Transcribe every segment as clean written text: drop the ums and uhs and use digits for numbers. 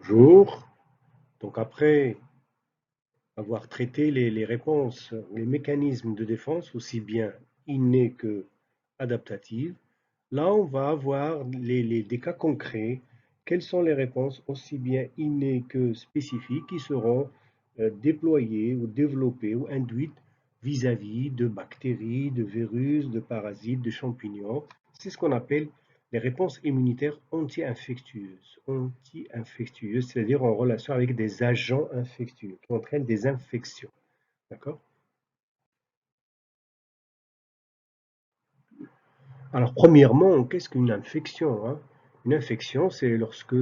Bonjour. Donc après avoir traité les réponses, les mécanismes de défense, aussi bien innés que adaptatives, là on va avoir des cas concrets. Quelles sont les réponses aussi bien innées que spécifiques qui seront déployées ou développées ou induites vis-à-vis de bactéries, de virus, de parasites, de champignons. C'est ce qu'on appelle les réponses immunitaires anti-infectieuses. Anti-infectieuses, c'est-à-dire en relation avec des agents infectieux qui entraînent des infections. D'accord? Alors, premièrement, qu'est-ce qu'une infection, hein? Une infection, c'est lorsque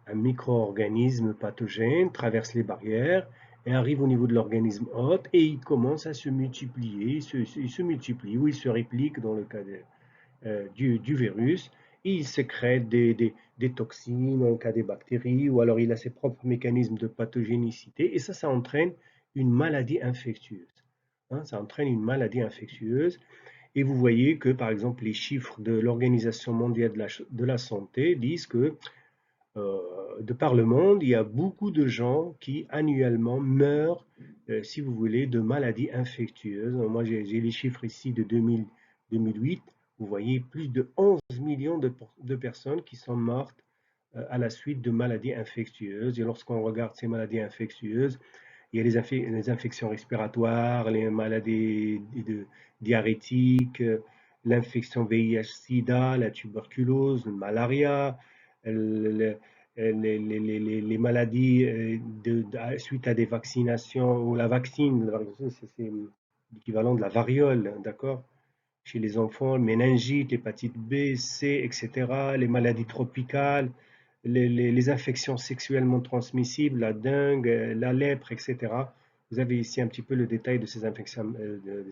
un micro-organisme pathogène traverse les barrières et arrive au niveau de l'organisme hôte et il commence à se multiplier, il se multiplie ou il se réplique dans le cas du virus. Il sécrète des toxines dans le cas des bactéries ou alors il a ses propres mécanismes de pathogénicité et ça entraîne une maladie infectieuse, hein. Ça entraîne une maladie infectieuse et vous voyez que, par exemple, les chiffres de l'Organisation mondiale de la santé disent que, euh, de par le monde, il y a beaucoup de gens qui annuellement meurent, si vous voulez, de maladies infectieuses. Moi, j'ai les chiffres ici de 2008. Vous voyez plus de 11 millions de personnes qui sont mortes à la suite de maladies infectieuses. Et lorsqu'on regarde ces maladies infectieuses, il y a les infections respiratoires, les maladies diarrhétiques, l'infection VIH-Sida, la tuberculose, la malaria, le- les maladies suite à des vaccinations, ou la vaccine, c'est l'équivalent de la variole, d'accord? Chez les enfants, méningite, hépatite B, C, etc., les maladies tropicales, les infections sexuellement transmissibles, la dengue, la lèpre, etc. Vous avez ici un petit peu le détail de ces infections, de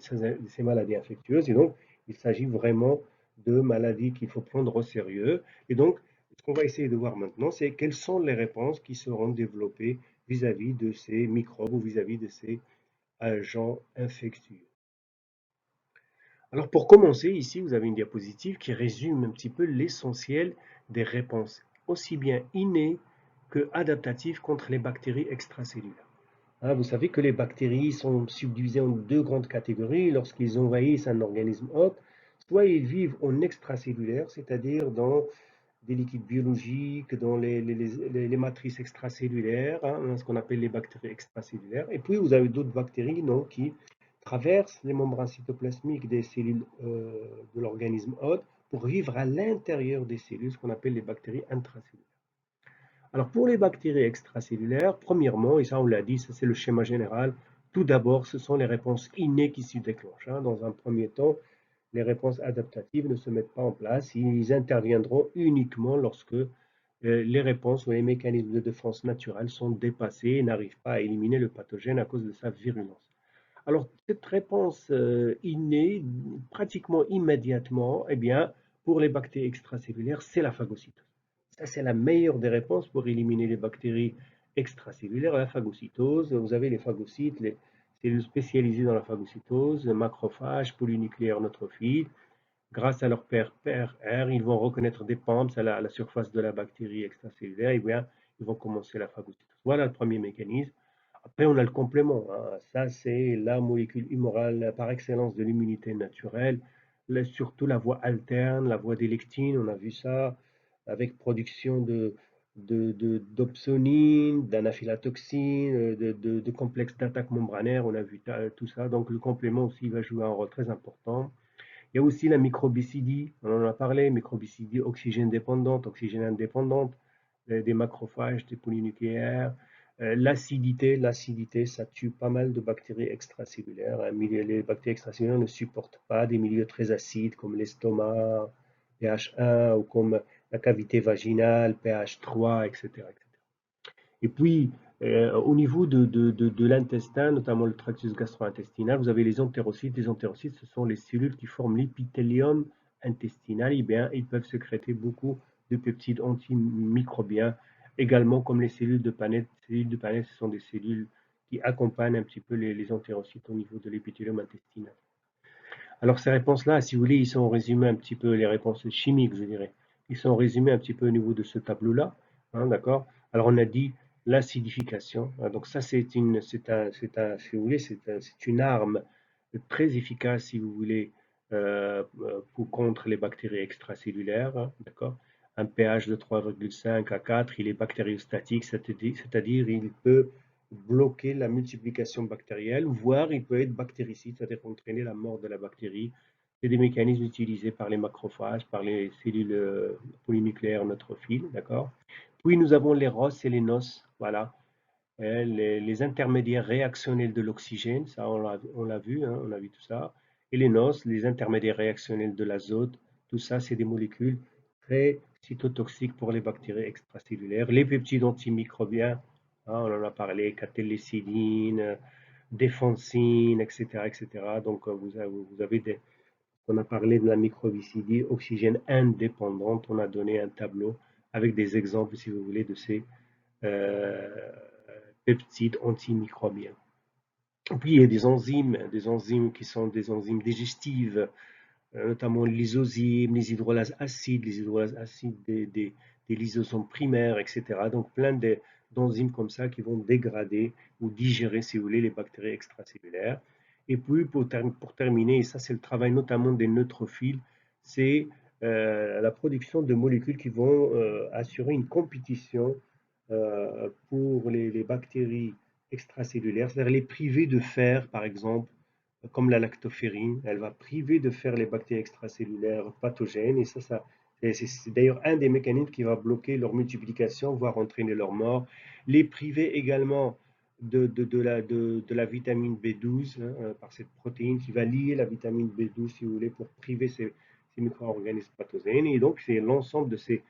ces maladies infectieuses. Et donc, il s'agit vraiment de maladies qu'il faut prendre au sérieux. Et donc, ce qu'on va essayer de voir maintenant, c'est quelles sont les réponses qui seront développées vis-à-vis de ces microbes ou vis-à-vis de ces agents infectieux. Alors pour commencer, ici, vous avez une diapositive qui résume un petit peu l'essentiel des réponses, aussi bien innées que adaptatives contre les bactéries extracellulaires. Hein, vous savez que les bactéries sont subdivisées en deux grandes catégories lorsqu'ils envahissent un organisme hôte. Soit ils vivent en extracellulaire, c'est-à-dire dans des liquides biologiques, dans les matrices extracellulaires, hein, ce qu'on appelle les bactéries extracellulaires. Et puis vous avez d'autres bactéries non, qui traversent les membranes cytoplasmiques des cellules de l'organisme hôte pour vivre à l'intérieur des cellules, ce qu'on appelle les bactéries intracellulaires. Alors pour les bactéries extracellulaires, premièrement, et ça on l'a dit, ça c'est le schéma général, tout d'abord ce sont les réponses innées qui se déclenchent, hein. Dans un premier temps, les réponses adaptatives ne se mettent pas en place, ils interviendront uniquement lorsque les réponses ou les mécanismes de défense naturelle sont dépassés et n'arrivent pas à éliminer le pathogène à cause de sa virulence. Alors, cette réponse innée, pratiquement immédiatement, eh bien, pour les bactéries extracellulaires, c'est la phagocytose. Ça, c'est la meilleure des réponses pour éliminer les bactéries extracellulaires, la phagocytose. Vous avez les phagocytes, les cellules spécialisées dans la phagocytose, les macrophages polynucléaires neutrophiles. Grâce à leur PRR, ils vont reconnaître des pumps à la surface de la bactérie extracellulaire, et bien, ils vont commencer la phagocytose. Voilà le premier mécanisme. Après, on a le complément, hein. Ça, c'est la molécule humorale par excellence de l'immunité naturelle. Là, surtout la voie alterne, la voie des lectines, on a vu ça avec production d'opsonine, d'anaphylatoxine, de complexes d'attaque membranaire. On a vu tout ça. Donc, le complément aussi va jouer un rôle très important. Il y a aussi la microbicidie, on en a parlé, microbicidie oxygène dépendante, oxygène indépendante, des macrophages, des polynucléaires. L'acidité, ça tue pas mal de bactéries extracellulaires. Les bactéries extracellulaires ne supportent pas des milieux très acides comme l'estomac, pH 1, ou comme la cavité vaginale, pH 3, etc. Et puis, au niveau de l'intestin, notamment le tractus gastro-intestinal, vous avez les entérocytes. Les entérocytes, ce sont les cellules qui forment l'épithélium intestinal. Eh bien, ils peuvent sécréter beaucoup de peptides antimicrobiens, également comme les cellules de Paneth. Les cellules de Paneth, ce sont des cellules qui accompagnent un petit peu les entérocytes au niveau de l'épithélium intestinal. Alors, ces réponses-là, si vous voulez, ils sont résumées un petit peu, les réponses chimiques, je dirais. Ils sont résumées un petit peu au niveau de ce tableau-là, hein, d'accord? Alors on a dit l'acidification. Donc ça si vous voulez, c'est une arme très efficace, si vous voulez, contre les bactéries extracellulaires, hein, d'accord? Un pH de 3,5 à 4, il est bactériostatique, c'est-à-dire il peut bloquer la multiplication bactérielle, voire il peut être bactéricide, c'est-à-dire entraîner la mort de la bactérie. C'est des mécanismes utilisés par les macrophages, par les cellules polynucléaires neutrophiles, d'accord? Puis nous avons les ROS et les NOS, voilà. Les intermédiaires réactionnels de l'oxygène, ça on l'a vu, hein, on a vu tout ça. Et les NOS, les intermédiaires réactionnels de l'azote, tout ça c'est des molécules très cytotoxiques pour les bactéries extracellulaires. Les peptides antimicrobiens, hein, on en a parlé, catélécidine, défensine, etc., etc. Donc vous avez on a parlé de la microbicidie oxygène indépendante, on a donné un tableau avec des exemples, si vous voulez, de ces euh, peptides antimicrobiens. Puis il y a des enzymes qui sont des enzymes digestives, notamment lysozymes, les hydrolases acides, des lysosomes primaires, etc. Donc plein d'enzymes comme ça qui vont dégrader ou digérer, si vous voulez, les bactéries extracellulaires. Et puis pour terminer, et ça c'est le travail notamment des neutrophiles, c'est la production de molécules qui vont assurer une compétition pour les bactéries extracellulaires, c'est-à-dire les priver de fer, par exemple, comme la lactoferrine, elle va priver de fer les bactéries extracellulaires pathogènes, et c'est d'ailleurs un des mécanismes qui va bloquer leur multiplication, voire entraîner leur mort. Les priver également de la vitamine B12, hein, par cette protéine qui va lier la vitamine B12, si vous voulez, pour priver ces micro-organismes pathogènes. Et donc, c'est l'ensemble de ces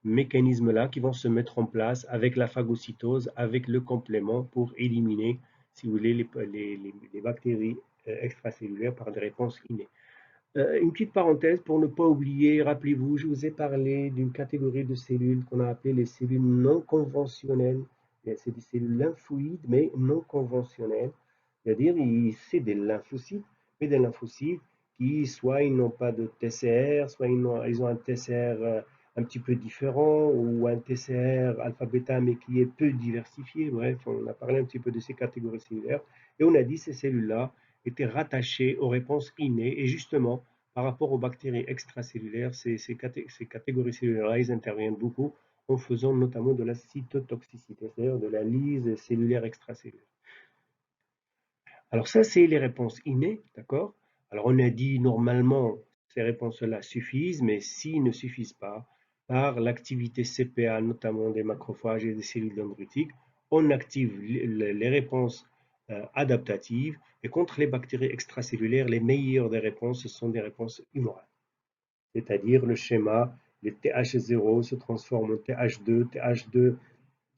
mécanismes-là qui vont se mettre en place avec la phagocytose, avec le complément pour éliminer, si vous voulez, les bactéries extracellulaires par des réponses innées. Une petite parenthèse pour ne pas oublier, rappelez-vous, je vous ai parlé d'une catégorie de cellules qu'on a appelées les cellules non conventionnelles. C'est des cellules lymphoïdes, mais non conventionnelles. C'est-à-dire, c'est des lymphocytes, mais des lymphocytes qui, soit ils n'ont pas de TCR, soit ils ont un TCR un petit peu différent, ou un TCR alpha-bêta, mais qui est peu diversifié. Bref, on a parlé un petit peu de ces catégories cellulaires. Et on a dit ces cellules-là étaient rattachées aux réponses innées. Et justement, par rapport aux bactéries extracellulaires, ces catégories cellulaires-là, ils interviennent beaucoup en faisant notamment de la cytotoxicité, c'est-à-dire de la lyse cellulaire extracellulaire. Alors ça, c'est les réponses innées, d'accord? Alors on a dit normalement, ces réponses-là suffisent, mais s'ils ne suffisent pas, par l'activité CPA, notamment des macrophages et des cellules dendritiques, on active les réponses adaptatives. Et contre les bactéries extracellulaires, les meilleures des réponses, ce sont des réponses humorales. C'est-à-dire le schéma, les TH0 se transforment en TH2, TH2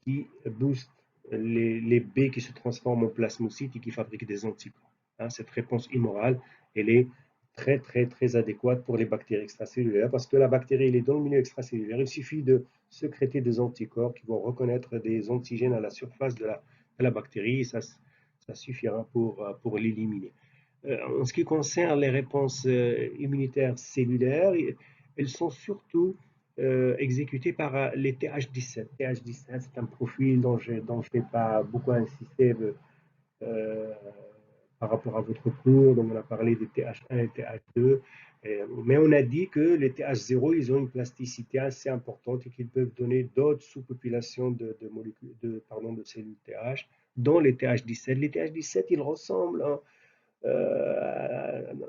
qui booste les B qui se transforment en plasmocytes et qui fabriquent des anticorps. Hein, cette réponse immorale, elle est très, très, très adéquate pour les bactéries extracellulaires parce que la bactérie, elle est dans le milieu extracellulaire. Il suffit de sécréter des anticorps qui vont reconnaître des antigènes à la surface de la bactérie et ça suffira pour l'éliminer. En ce qui concerne les réponses immunitaires cellulaires, elles sont surtout exécutées par les TH17. TH17, c'est un profil dont je n'ai pas beaucoup insisté euh, par rapport à votre cours. Donc, on a parlé des TH1 et TH2. Mais on a dit que les TH0, ils ont une plasticité assez importante et qu'ils peuvent donner d'autres sous-populations de molécules, de cellules TH, dont les TH17. Les TH17, ils ressemblent, hein,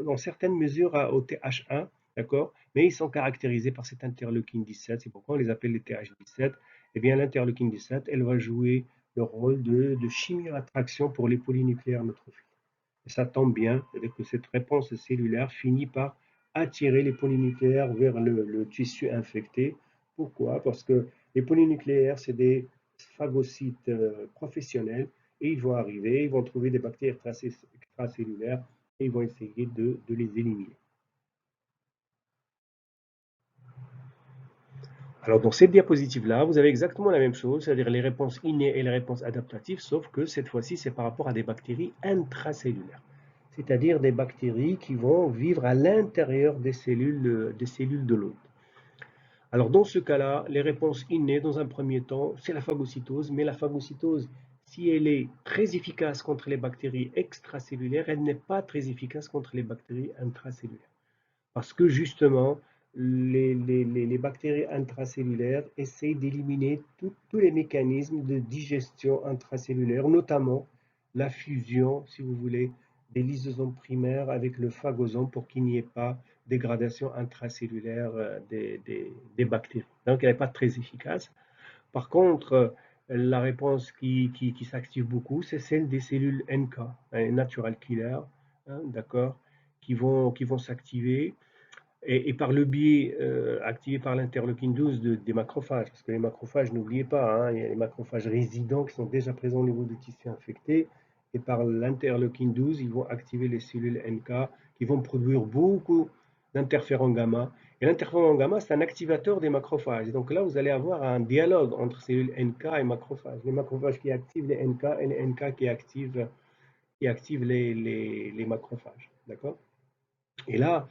dans certaines mesures au TH1, d'accord? Mais ils sont caractérisés par cette interleukine 17. C'est pourquoi on les appelle les TH17. Eh bien, l'interleukine 17, elle va jouer le rôle de chimio-attraction pour les polynucléaires neutrophiles. Et ça tombe bien, c'est-à-dire que cette réponse cellulaire finit par attirer les polynucléaires vers le tissu infecté. Pourquoi? Parce que les polynucléaires, c'est des phagocytes professionnels et ils vont arriver, ils vont trouver des bactéries extracellulaires et ils vont essayer de les éliminer. Alors dans cette diapositive-là, vous avez exactement la même chose, c'est-à-dire les réponses innées et les réponses adaptatives, sauf que cette fois-ci, c'est par rapport à des bactéries intracellulaires, c'est-à-dire des bactéries qui vont vivre à l'intérieur des cellules de l'hôte. Alors dans ce cas-là, les réponses innées, dans un premier temps, c'est la phagocytose, mais la phagocytose, si elle est très efficace contre les bactéries extracellulaires, elle n'est pas très efficace contre les bactéries intracellulaires. Parce que justement, les bactéries intracellulaires essayent d'éliminer tous les mécanismes de digestion intracellulaire, notamment la fusion, si vous voulez, des lysosomes primaires avec le phagosome pour qu'il n'y ait pas dégradation intracellulaire des bactéries. Donc, elle n'est pas très efficace. Par contre, la réponse qui s'active beaucoup, c'est celle des cellules NK, natural killer, hein, d'accord, qui vont s'activer et par le biais activé par l'interleukine 12 des macrophages, parce que les macrophages, n'oubliez pas, hein, il y a les macrophages résidents qui sont déjà présents au niveau du tissu infecté, et par l'interleukine 12, ils vont activer les cellules NK qui vont produire beaucoup d'interférons gamma. Et l'interféron gamma, c'est un activateur des macrophages. Et donc là, vous allez avoir un dialogue entre cellules NK et macrophages. Les macrophages qui activent les NK et les NK qui activent les macrophages. D'accord? Et là,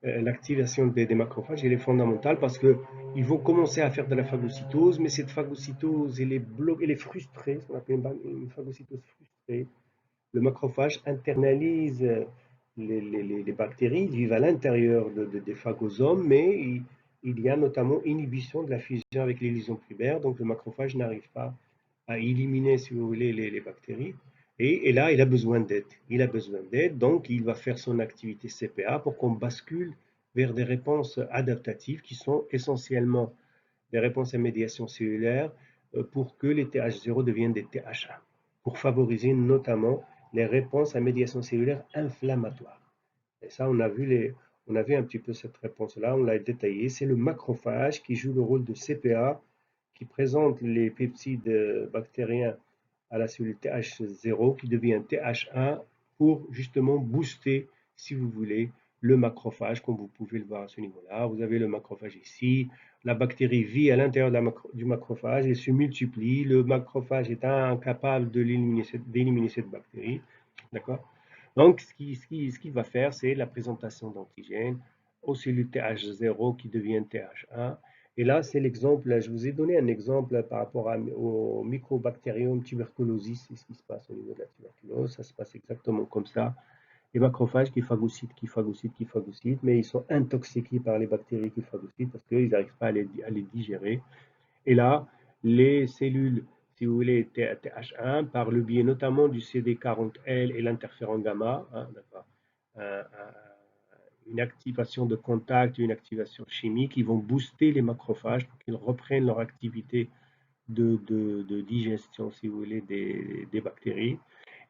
l'activation des macrophages, elle est fondamentale parce qu'ils vont commencer à faire de la phagocytose, mais cette phagocytose, elle est frustrée, ce qu'on appelle une phagocytose frustrée. Le macrophage internalise les bactéries, ils vivent à l'intérieur des phagosomes, mais il y a notamment inhibition de la fusion avec les lysosomes primaires, donc le macrophage n'arrive pas à éliminer, si vous voulez, les bactéries. Et là, il a besoin d'aide. Il a besoin d'aide, donc il va faire son activité CPA pour qu'on bascule vers des réponses adaptatives qui sont essentiellement des réponses à médiation cellulaire pour que les TH0 deviennent des TH1, pour favoriser notamment les réponses à médiation cellulaire inflammatoire. Et ça, on a vu un petit peu cette réponse-là, on l'a détaillé. C'est le macrophage qui joue le rôle de CPA, qui présente les peptides bactériens à la cellule TH0 qui devient TH1 pour justement booster, si vous voulez, le macrophage, comme vous pouvez le voir à ce niveau-là. Vous avez le macrophage ici. La bactérie vit à l'intérieur du macrophage et se multiplie. Le macrophage est incapable d'éliminer cette bactérie. D'accord? Donc, ce qu'il va faire, c'est la présentation d'antigènes aux cellules TH0 qui deviennent TH1. Et là, c'est l'exemple, je vous ai donné un exemple par rapport au Mycobacterium tuberculosis, c'est ce qui se passe au niveau de la tuberculose, ça se passe exactement comme ça. Les macrophages qui phagocytent, qui phagocytent, qui phagocytent, mais ils sont intoxiqués par les bactéries qui phagocytent parce qu'ils n'arrivent pas à les digérer. Et là, les cellules, si vous voulez, TH1, par le biais notamment du CD40L et l'interféron gamma, hein, une activation de contact, une activation chimique, ils vont booster les macrophages pour qu'ils reprennent leur activité de digestion, si vous voulez, des bactéries.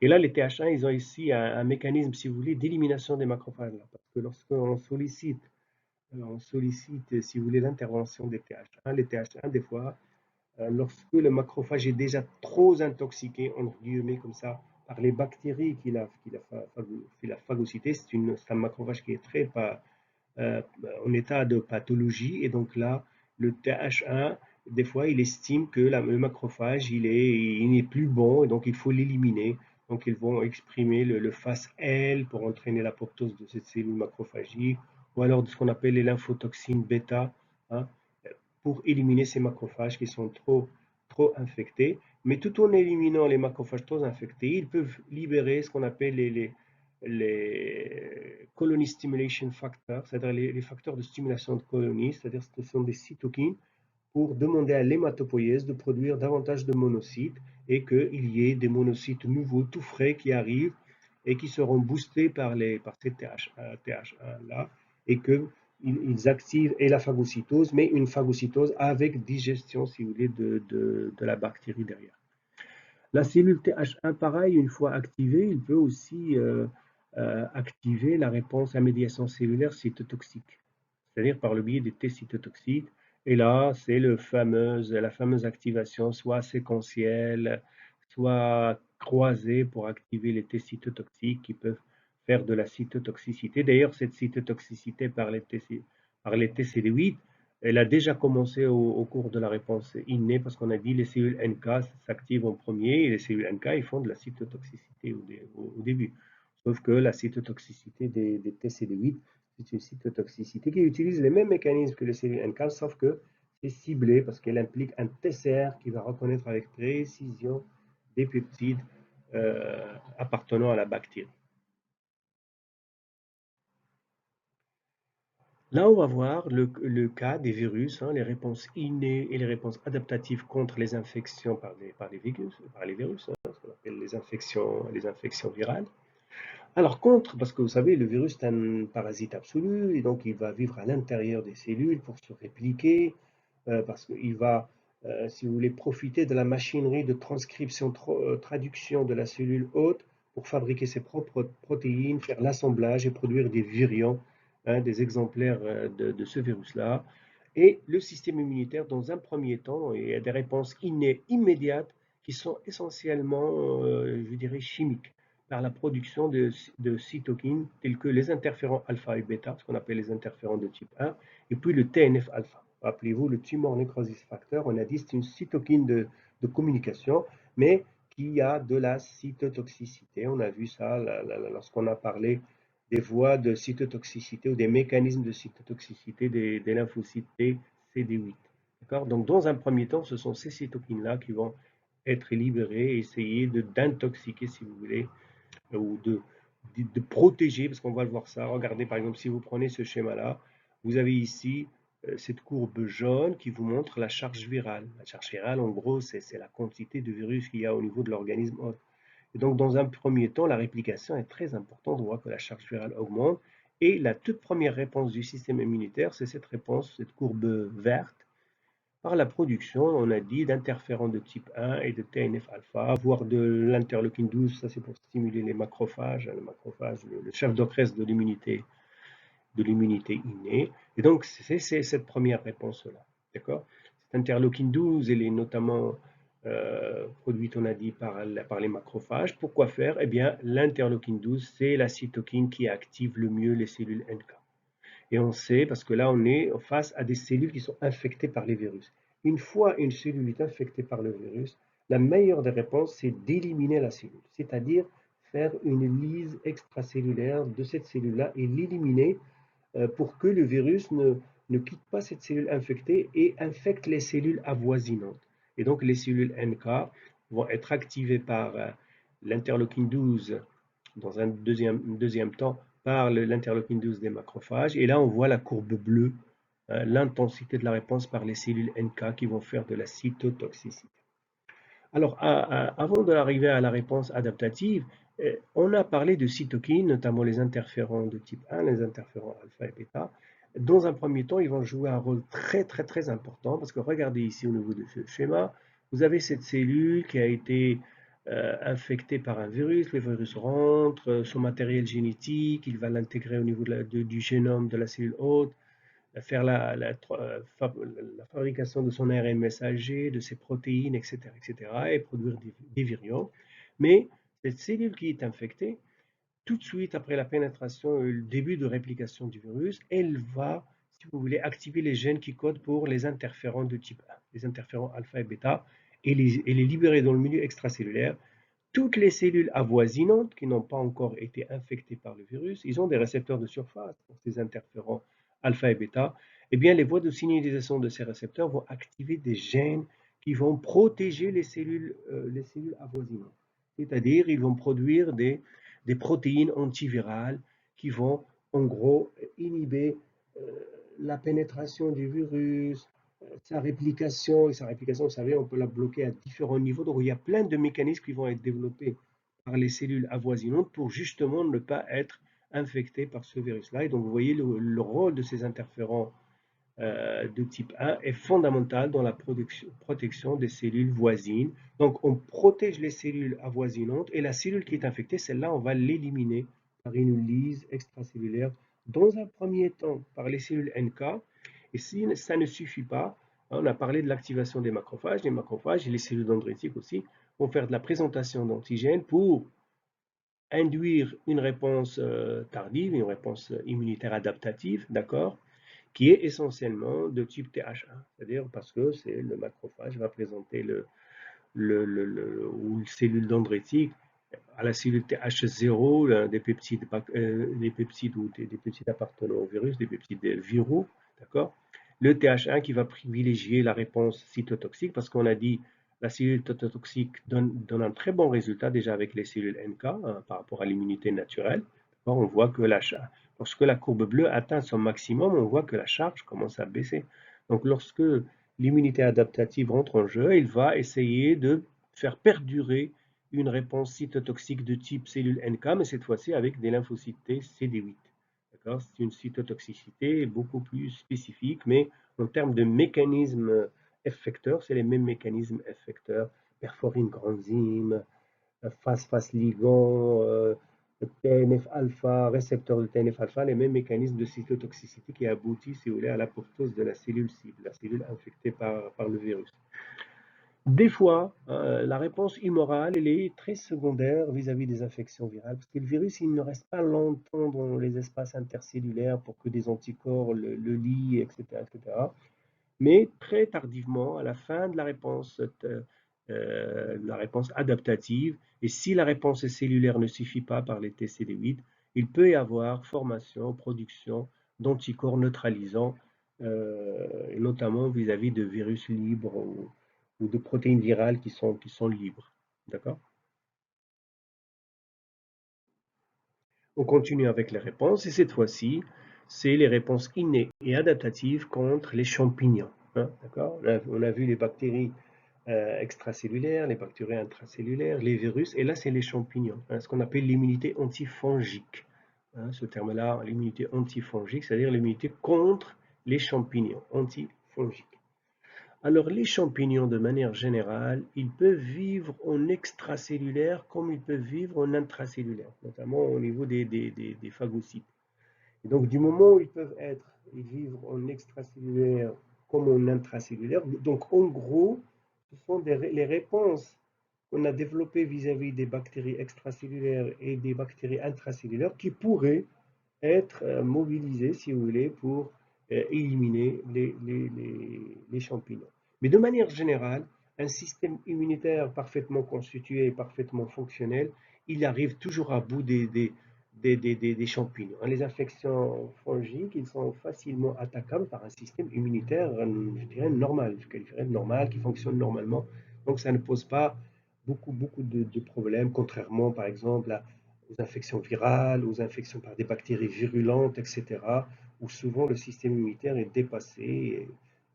Et là, les TH1, ils ont ici un mécanisme, si vous voulez, d'élimination des macrophages. Là, parce que lorsqu'on sollicite, si vous voulez, l'intervention des TH1, les TH1, des fois, lorsque le macrophage est déjà trop intoxiqué, entre guillemets comme ça, par les bactéries qu'il a phagocytées, c'est un macrophage qui est très euh, en état de pathologie, et donc là, le TH1, des fois, il estime que le macrophage, il n'est plus bon, et donc il faut l'éliminer. Donc ils vont exprimer le FAS L pour entraîner l'apoptose de cette cellule macrophagique, ou alors de ce qu'on appelle les lymphotoxines bêta, hein, pour éliminer ces macrophages qui sont trop infectés. Mais tout en éliminant les macrophages trop infectés, ils peuvent libérer ce qu'on appelle les colony stimulation factors, c'est-à-dire les facteurs de stimulation de colonies, c'est-à-dire que ce sont des cytokines pour demander à l'hématopoïèse de produire davantage de monocytes et qu'il y ait des monocytes nouveaux, tout frais, qui arrivent et qui seront boostés par ces TH1-là et qu'ils activent et la phagocytose, mais une phagocytose avec digestion, si vous voulez, de la bactérie derrière. La cellule TH1, pareil, une fois activée, il peut aussi activer la réponse à médiation cellulaire cytotoxique, c'est-à-dire par le biais des T cytotoxiques. Et là, c'est la fameuse activation soit séquentielle, soit croisée pour activer les T cytotoxiques qui peuvent faire de la cytotoxicité. D'ailleurs, cette cytotoxicité par les TCD8, elle a déjà commencé au cours de la réponse innée parce qu'on a dit les cellules NK s'activent en premier et les cellules NK ils font de la cytotoxicité au début. Sauf que la cytotoxicité des TCD8, c'est une cytotoxicité qui utilise les mêmes mécanismes que les cellules NK, sauf que C'est ciblé parce qu'elle implique un TCR qui va reconnaître avec précision des peptides appartenant à la bactérie. Là, on va voir le cas des virus, hein, les réponses innées et les réponses adaptatives contre les infections par les virus, hein, ce qu'on appelle les infections virales. Alors contre, parce que vous savez, le virus est un parasite absolu, et donc il va vivre à l'intérieur des cellules pour se répliquer, parce qu'il va, si vous voulez, profiter de la machinerie de transcription, traduction de la cellule hôte pour fabriquer ses propres protéines, faire l'assemblage et produire des virions, hein, des exemplaires de ce virus-là. Et le système immunitaire, dans un premier temps, il y a des réponses innées immédiates qui sont essentiellement, je dirais, chimiques par la production de cytokines tels que les interférons alpha et bêta, ce qu'on appelle les interférons de type 1, et puis le TNF-alpha. Rappelez-vous, le tumor necrosis factor, on a dit c'est une cytokine de communication, mais qui a de la cytotoxicité. On a vu ça lorsqu'on a parlé des voies de cytotoxicité ou des mécanismes de cytotoxicité des lymphocytes T CD8. D'accord. Donc, dans un premier temps, ce sont ces cytokines-là qui vont être libérées et essayer d'intoxiquer, si vous voulez, ou de protéger, parce qu'on va le voir ça. Regardez, par exemple, si vous prenez ce schéma-là, vous avez ici cette courbe jaune qui vous montre la charge virale. La charge virale, en gros, c'est la quantité de virus qu'il y a au niveau de l'organisme hôte. Et donc, dans un premier temps, la réplication est très importante. On voit que la charge virale augmente. Et la toute première réponse du système immunitaire, c'est cette réponse, cette courbe verte, par la production, on a dit, d'interférons de type 1 et de TNF-alpha, voire de l'interleukine 12, ça c'est pour stimuler les macrophages, le macrophage, le chef d'orchestre de l'immunité innée. Et donc, c'est cette première réponse-là. D'accord. Cette interleukine 12, elle est notamment produite, on a dit, par les macrophages. Pourquoi faire? Eh bien, l'interleukine 12, c'est la cytokine qui active le mieux les cellules NK. Et on sait, parce que là, on est face à des cellules qui sont infectées par les virus. Une fois une cellule est infectée par le virus, la meilleure des réponses, c'est d'éliminer la cellule, c'est-à-dire faire une lyse extracellulaire de cette cellule-là et l'éliminer pour que le virus ne quitte pas cette cellule infectée et infecte les cellules avoisinantes. Et donc, les cellules NK vont être activées par l'interleukine 12 dans un deuxième temps par l'interleukine 12 des macrophages. Et là, on voit la courbe bleue, l'intensité de la réponse par les cellules NK qui vont faire de la cytotoxicité. Alors, avant d'arriver à la réponse adaptative, on a parlé de cytokines, notamment les interférons de type 1, les interférons alpha et bêta. Dans un premier temps, ils vont jouer un rôle très très très important parce que regardez ici au niveau de ce schéma, vous avez cette cellule qui a été infectée par un virus, le virus rentre, son matériel génétique, il va l'intégrer au niveau du génome de la cellule hôte, faire la fabrication de son ARN messager, de ses protéines, etc., etc., et produire des virions. Mais cette cellule qui est infectée, tout de suite après la pénétration et le début de réplication du virus, elle va, si vous voulez, activer les gènes qui codent pour les interférons de type 1, les interférons alpha et bêta, et les libérer dans le milieu extracellulaire. Toutes les cellules avoisinantes qui n'ont pas encore été infectées par le virus, ils ont des récepteurs de surface pour ces interférents alpha et bêta. Eh bien, les voies de signalisation de ces récepteurs vont activer des gènes qui vont protéger les cellules avoisinantes. C'est-à-dire, ils vont produire des protéines antivirales qui vont, en gros, inhiber euh, la pénétration du virus, sa réplication, et sa réplication, vous savez, on peut la bloquer à différents niveaux. Donc, il y a plein de mécanismes qui vont être développés par les cellules avoisinantes pour justement ne pas être infectées par ce virus-là. Et donc, vous voyez, le rôle de ces interférents de type 1 est fondamental dans la protection des cellules voisines. Donc, on protège les cellules avoisinantes et la cellule qui est infectée, celle-là, on va l'éliminer par une lyse extracellulaire, dans un premier temps par les cellules NK. Et si ça ne suffit pas, on a parlé de l'activation des macrophages. Les macrophages et les cellules dendritiques aussi vont faire de la présentation d'antigènes pour induire une réponse tardive, une réponse immunitaire adaptative, d'accord, qui est essentiellement de type TH1, c'est-à-dire parce que c'est le macrophage va présenter ou une cellule dendritique à la cellule TH0 des peptides ou des peptides appartenant au virus, des peptides viraux, d'accord. le TH1 qui va privilégier la réponse cytotoxique parce qu'on a dit la cellule cytotoxique donne un très bon résultat déjà avec les cellules NK hein, par rapport à l'immunité naturelle. On voit que lorsque la courbe bleue atteint son maximum, on voit que la charge commence à baisser. Donc lorsque l'immunité adaptative rentre en jeu, il va essayer de faire perdurer une réponse cytotoxique de type cellule NK, mais cette fois-ci avec des lymphocytes T CD8. C'est une cytotoxicité beaucoup plus spécifique, mais en termes de mécanismes effecteurs, c'est les mêmes mécanismes effecteurs, perforine granzyme, phase ligand, TNF-alpha, récepteur de TNF-alpha, les mêmes mécanismes de cytotoxicité qui aboutissent, si vous voulez, à l'apoptose de la cellule cible, la cellule infectée par le virus. Des fois, la réponse humorale, elle est très secondaire vis-à-vis des infections virales, parce que le virus, il ne reste pas longtemps dans les espaces intercellulaires pour que des anticorps le lient, etc., etc. Mais très tardivement, à la fin de la réponse adaptative, et si la réponse cellulaire ne suffit pas par les TCD8, il peut y avoir formation, production d'anticorps neutralisants, notamment vis-à-vis de virus libres ou de protéines virales qui sont libres. D'accord? On continue avec les réponses, et cette fois-ci, c'est les réponses innées et adaptatives contre les champignons. Hein, d'accord? On a vu les bactéries extracellulaires, les bactéries intracellulaires, les virus, et là, c'est les champignons, hein, ce qu'on appelle l'immunité antifongique. Hein, ce terme-là, l'immunité antifongique, c'est-à-dire l'immunité contre les champignons, antifongiques. Alors, les champignons, de manière générale, ils peuvent vivre en extracellulaire comme ils peuvent vivre en intracellulaire, notamment au niveau des phagocytes. Et donc, du moment où ils vivent en extracellulaire comme en intracellulaire, donc en gros, ce sont les réponses qu'on a développées vis-à-vis des bactéries extracellulaires et des bactéries intracellulaires qui pourraient être mobilisées, si vous voulez, pour éliminer les champignons. Mais de manière générale, un système immunitaire parfaitement constitué et parfaitement fonctionnel, il arrive toujours à bout des champignons. Les infections fongiques, ils sont facilement attaquables par un système immunitaire, je dirais, normal, je qualifierais de normal, qui fonctionne normalement. Donc ça ne pose pas beaucoup de problèmes, contrairement par exemple aux infections virales, aux infections par des bactéries virulentes, etc., où souvent le système immunitaire est dépassé,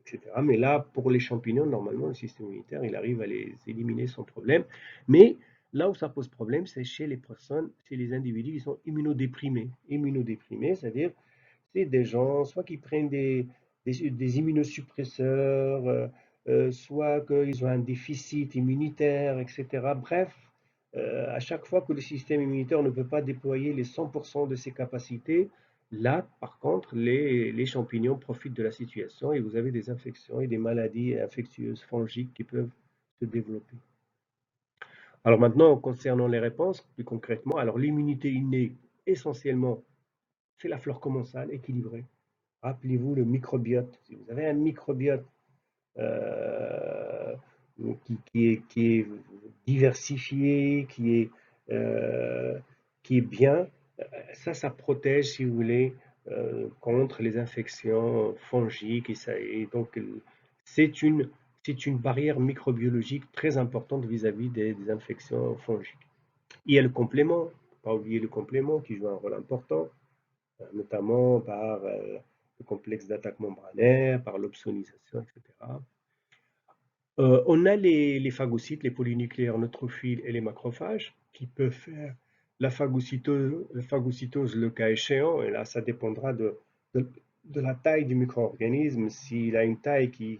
etc. Mais là, pour les champignons, normalement, le système immunitaire, il arrive à les éliminer sans problème. Mais là où ça pose problème, c'est chez les personnes, chez les individus qui sont immunodéprimés. Immunodéprimés, c'est-à-dire, c'est des gens, soit qui prennent des immunosuppresseurs, soit qu'ils ont un déficit immunitaire, etc. Bref, à chaque fois que le système immunitaire ne peut pas déployer les 100% de ses capacités, là, par contre, les champignons profitent de la situation et vous avez des infections et des maladies infectieuses fongiques qui peuvent se développer. Alors maintenant, concernant les réponses, plus concrètement, alors l'immunité innée, essentiellement, c'est la flore commensale équilibrée. Rappelez-vous le microbiote. Si vous avez un microbiote euh, qui est diversifié, euh, qui est bien, ça protège, si vous voulez, contre les infections fongiques. Et donc, c'est une, c'est une barrière microbiologique très importante vis-à-vis des infections fongiques. Il y a le complément, pas oublier le complément qui joue un rôle important, notamment par le complexe d'attaque membranaire, par l'opsonisation, etc. On a les phagocytes, les polynucléaires neutrophiles et les macrophages qui peuvent faire la phagocytose le cas échéant, et là ça dépendra de, de la taille du micro-organisme. S'il a une taille qui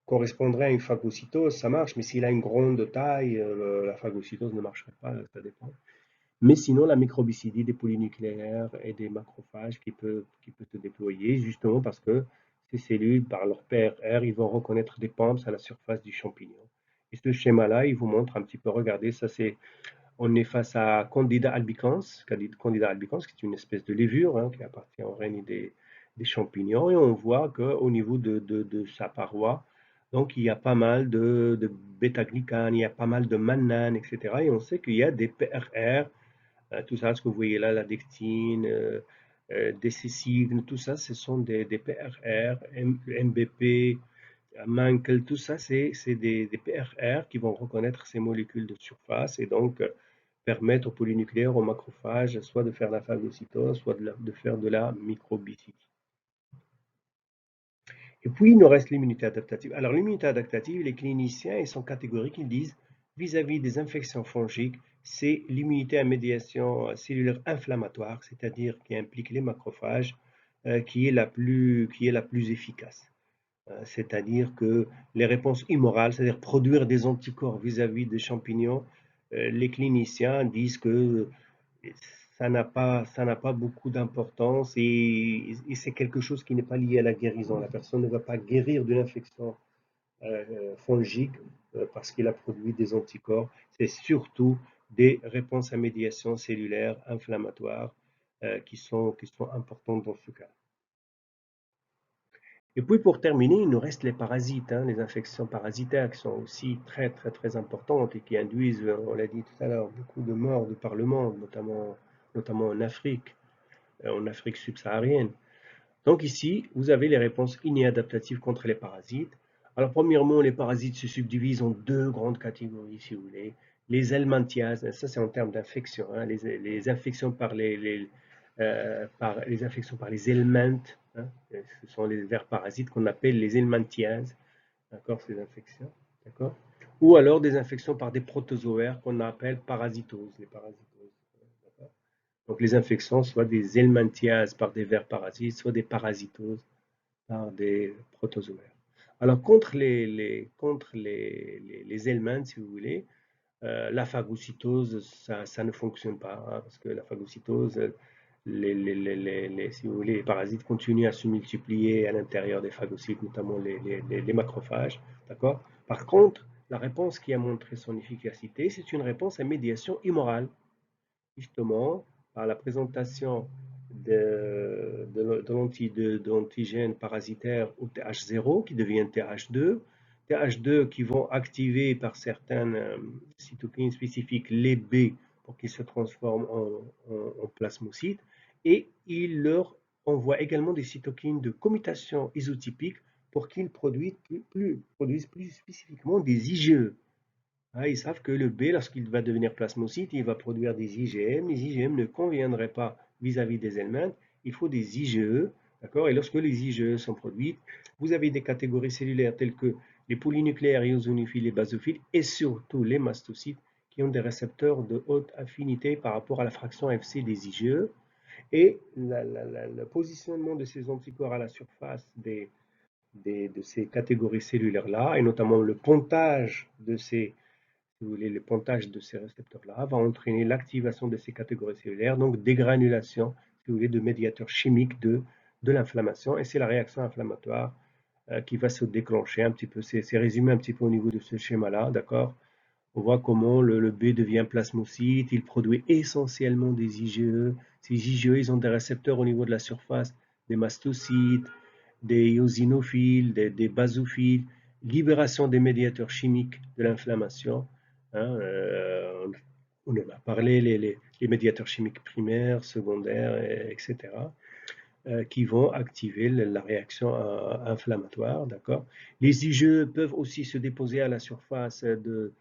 correspondrait à une phagocytose, ça marche, mais s'il a une grande taille, la phagocytose ne marcherait pas, ça dépend. Mais sinon, la microbicidie des polynucléaires et des macrophages qui peut se déployer, justement parce que ces cellules, par leur PRR, ils vont reconnaître des pumps à la surface du champignon. Et ce schéma-là, il vous montre un petit peu, regardez, on est face à Candida albicans, Candida albicans, qui est une espèce de levure hein, qui appartient au règne des champignons, et on voit qu'au niveau de sa paroi, donc il y a pas mal de bêta-glucanes, il y a pas mal de mannane, etc. Et on sait qu'il y a des PRR tout ça, ce que vous voyez là, la dectine, décessive, tout ça, ce sont des PRR, MBP, Mankel, tout ça, c'est des PRR qui vont reconnaître ces molécules de surface et donc permettre aux polynucléaires, aux macrophages, soit de faire la phagocytose, soit de faire de la microbicide. Et puis, il nous reste l'immunité adaptative. Alors, l'immunité adaptative, les cliniciens, ils sont catégoriques, ils disent, vis-à-vis des infections fongiques, c'est l'immunité à médiation cellulaire inflammatoire, c'est-à-dire qui implique les macrophages, qui est la plus efficace. C'est-à-dire que les réponses immorales, c'est-à-dire produire des anticorps vis-à-vis des champignons, les cliniciens disent que ça n'a pas beaucoup d'importance et c'est quelque chose qui n'est pas lié à la guérison. La personne ne va pas guérir d'une infection fongique parce qu'il a produit des anticorps. C'est surtout des réponses à médiation cellulaire inflammatoire qui sont importantes dans ce cas. Et puis pour terminer, il nous reste les parasites, hein, les infections parasitaires qui sont aussi très très très importantes et qui induisent, on l'a dit tout à l'heure, beaucoup de morts de par le monde, notamment en Afrique subsaharienne. Donc ici, vous avez les réponses inadaptatives contre les parasites. Alors premièrement, les parasites se subdivisent en deux grandes catégories, si vous voulez. Les helminthiases, ça c'est en termes d'infection, hein, les infections les infections par les helmintes, hein, ce sont les vers parasites qu'on appelle les helminthiases, d'accord, ces infections, d'accord. Ou alors des infections par des protozoaires qu'on appelle parasitoses, les parasitoses. D'accord. Donc les infections, soit des helminthiases par des vers parasites, soit des parasitoses par des protozoaires. Alors contre les helminths, si vous voulez, la phagocytose, ça ne fonctionne pas, hein, parce que la phagocytose, si vous voulez, les parasites continuent à se multiplier à l'intérieur des phagocytes, notamment les macrophages. D'accord. Par contre, la réponse qui a montré son efficacité, c'est une réponse à médiation immorale, justement par la présentation de l'antigène parasitaire au TH0 qui devient TH2, TH2 qui vont activer par certaines cytokines spécifiques les B pour qu'ils se transforment en plasmocytes, et il leur envoie également des cytokines de commutation isotypique pour qu'ils produisent plus spécifiquement des IgE. Ah, ils savent que le B, lorsqu'il va devenir plasmocyte, il va produire des IgM. Les IgM ne conviendraient pas vis-à-vis des helminths. Il faut des IgE, d'accord? Et lorsque les IgE sont produites, vous avez des catégories cellulaires telles que les polynucléaires eosinophiles et basophiles et surtout les mastocytes qui ont des récepteurs de haute affinité par rapport à la fraction Fc des IgE. Et le positionnement de ces anticorps à la surface de ces catégories cellulaires-là, et notamment le pontage de ces si vous voulez, le pontage de ces récepteurs-là va entraîner l'activation de ces catégories cellulaires, donc dégranulation, si vous voulez, de médiateurs chimiques de l'inflammation. Et c'est la réaction inflammatoire qui va se déclencher un petit peu. C'est résumé un petit peu au niveau de ce schéma-là, d'accord? On voit comment le B devient plasmocyte, il produit essentiellement des IgE. Ces IgE, ils ont des récepteurs au niveau de la surface, des mastocytes, des eosinophiles, des basophiles, libération des médiateurs chimiques de l'inflammation. Hein, on en a parlé, les médiateurs chimiques primaires, secondaires, etc., qui vont activer la réaction inflammatoire. D'accord. Les IgE peuvent aussi se déposer à la surface du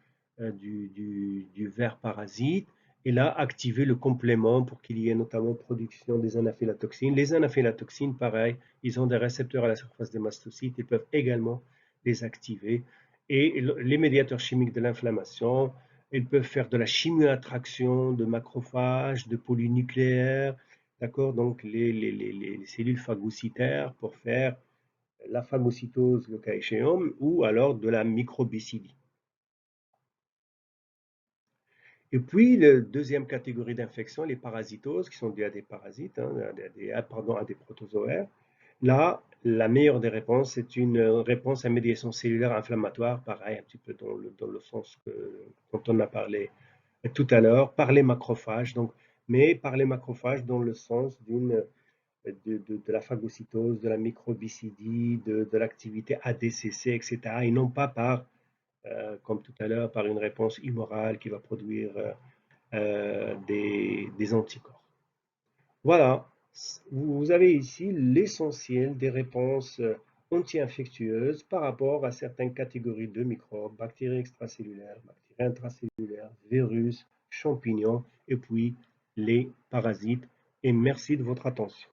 ver parasite et là activer le complément pour qu'il y ait notamment production des anaphylatoxines. Les anaphylatoxines, pareil, ils ont des récepteurs à la surface des mastocytes, ils peuvent également les activer. Et les médiateurs chimiques de l'inflammation, ils peuvent faire de la chimioattraction de macrophages, de polynucléaires, d'accord, donc les cellules phagocytaires pour faire la phagocytose, le cas échéant, ou alors de la microbicidie. Et puis, la deuxième catégorie d'infection, les parasitoses, qui sont dues à des parasites, hein, à des protozoaires. Là, la meilleure des réponses, c'est une réponse à médiation cellulaire inflammatoire, pareil, un petit peu dans le sens dont on a parlé tout à l'heure, par les macrophages, donc, mais par les macrophages dans le sens de la phagocytose, de la microbicidie, de l'activité ADCC, etc., et non pas comme tout à l'heure, par une réponse immorale qui va produire des anticorps. Voilà. Vous avez ici l'essentiel des réponses anti-infectieuses par rapport à certaines catégories de microbes, bactéries extracellulaires, bactéries intracellulaires, virus, champignons et puis les parasites. Et merci de votre attention.